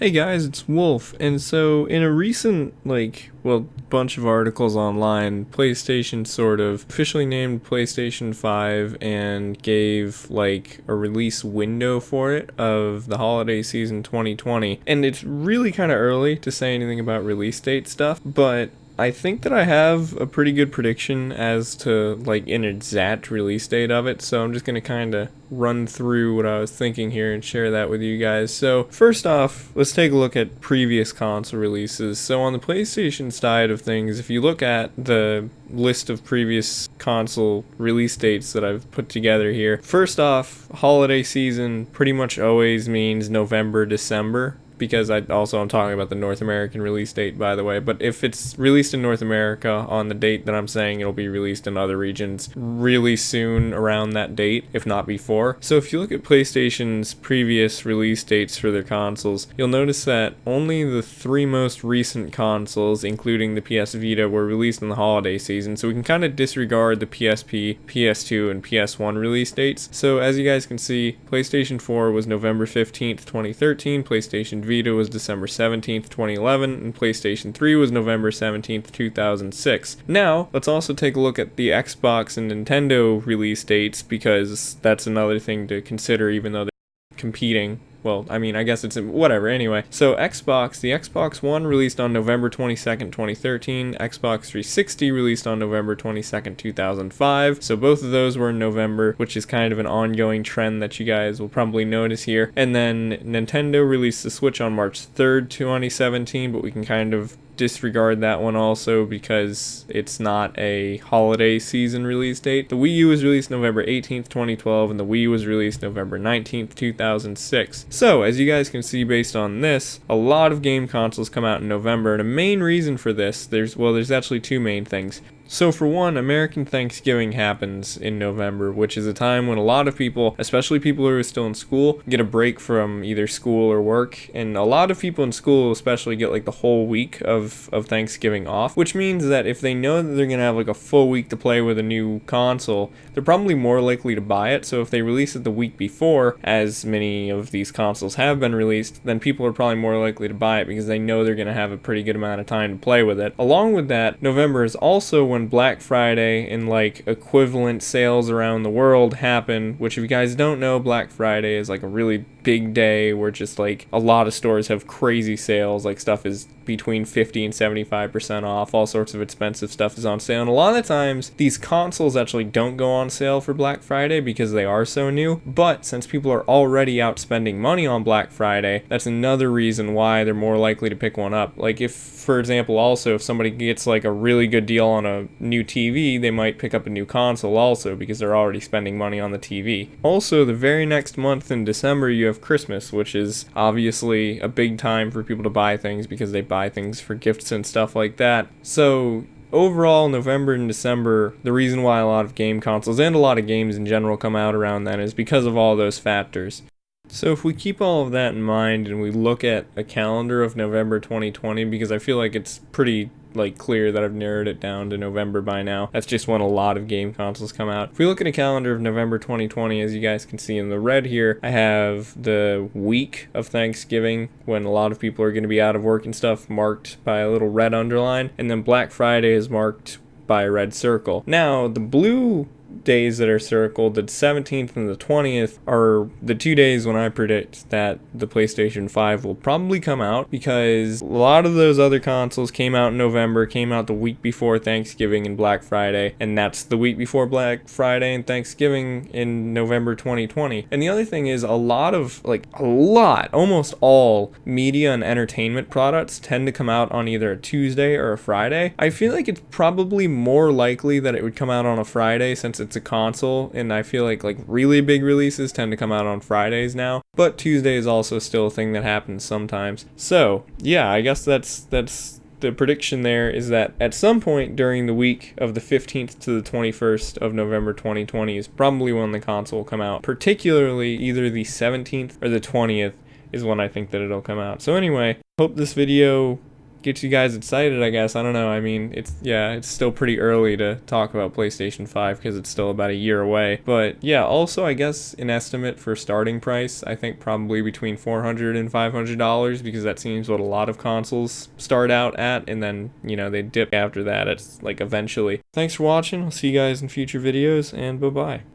Hey guys, it's Wulf, and so in a recent, bunch of articles online, PlayStation sort of officially named PlayStation 5 and gave, a release window for it of the holiday season 2020. And it's really kind of early to say anything about release date stuff, but I think that I have a pretty good prediction as to an exact release date of it, so I'm just going to kind of run through what I was thinking here and share that with you guys. So first off, let's take a look at previous console releases. So on the PlayStation side of things, if you look at the list of previous console release dates that I've put together here, first off, holiday season pretty much always means November, December. Because I'm talking about the North American release date, by the way. But if it's released in North America on the date that I'm saying, it'll be released in other regions really soon around that date, if not before. So if you look at PlayStation's previous release dates for their consoles, you'll notice that only the three most recent consoles, including the PS Vita, were released in the holiday season. So we can kind of disregard the PSP, PS2, and PS1 release dates. So as you guys can see, PlayStation 4 was November 15th, 2013, PlayStation Vita was December 17th, 2011, and PlayStation 3 was November 17th, 2006. Now, let's also take a look at the Xbox and Nintendo release dates, because that's another thing to consider, even though they're competing. Well, I mean, I guess it's whatever. Anyway, so the Xbox One released on November 22nd, 2013. Xbox 360 released on November 22nd, 2005. So both of those were in November, which is kind of an ongoing trend that you guys will probably notice here. And then Nintendo released the Switch on March 3rd, 2017, but we can kind of disregard that one also because it's not a holiday season release date. The Wii U was released November 18th, 2012, and the Wii was released November 19th, 2006. So, as you guys can see based on this, a lot of game consoles come out in November, and a main reason for this, there's actually two main things. So for one, American Thanksgiving happens in November, which is a time when a lot of people, especially people who are still in school, get a break from either school or work. And a lot of people in school especially get the whole week of Thanksgiving off, which means that if they know that they're going to have a full week to play with a new console, they're probably more likely to buy it. So if they release it the week before, as many of these consoles have been released, then people are probably more likely to buy it because they know they're going to have a pretty good amount of time to play with it. Along with that, November is also when Black Friday and equivalent sales around the world happen, which if you guys don't know, Black Friday is a really big day where just a lot of stores have crazy sales, stuff is between 50 and 75% off, all sorts of expensive stuff is on sale, and a lot of the times these consoles actually don't go on sale for Black Friday because they are so new, but since people are already out spending money on Black Friday, that's another reason why they're more likely to pick one up. If, for example, also if somebody gets a really good deal on a new TV, they might pick up a new console also because they're already spending money on the TV. Also, the very next month in December you have Christmas, which is obviously a big time for people to buy things because they buy things for gifts and stuff like that. So overall, November and December, the reason why a lot of game consoles and a lot of games in general come out around then is because of all those factors. So if we keep all of that in mind and we look at a calendar of November 2020, because I feel like it's pretty clear that I've narrowed it down to November by now. That's just when a lot of game consoles come out. If we look at a calendar of November 2020, as you guys can see in the red here, I have the week of Thanksgiving when a lot of people are going to be out of work and stuff marked by a little red underline, and then Black Friday is marked by a red circle. Now, the blue days that are circled, the 17th and the 20th, are the 2 days when I predict that the PlayStation 5 will probably come out, because a lot of those other consoles came out in November, came out the week before Thanksgiving and Black Friday, and that's the week before Black Friday and Thanksgiving in November 2020. And the other thing is almost all media and entertainment products tend to come out on either a Tuesday or a Friday. I feel like it's probably more likely that it would come out on a Friday since it's a console, and I feel like really big releases tend to come out on Fridays now, but Tuesday is also still a thing that happens sometimes. So yeah, I guess that's the prediction there, is that at some point during the week of the 15th to the 21st of November 2020 is probably when the console will come out, particularly either the 17th or the 20th is when I think that it'll come out. So anyway, hope this video get you guys excited, I guess. I don't know. I mean, it's still pretty early to talk about PlayStation 5 because it's still about a year away. But yeah, also I guess an estimate for starting price, I think probably between $400 and $500 because that seems what a lot of consoles start out at, and then, you know, they dip after that. It's like eventually. Thanks for watching. I'll see you guys in future videos, and bye-bye.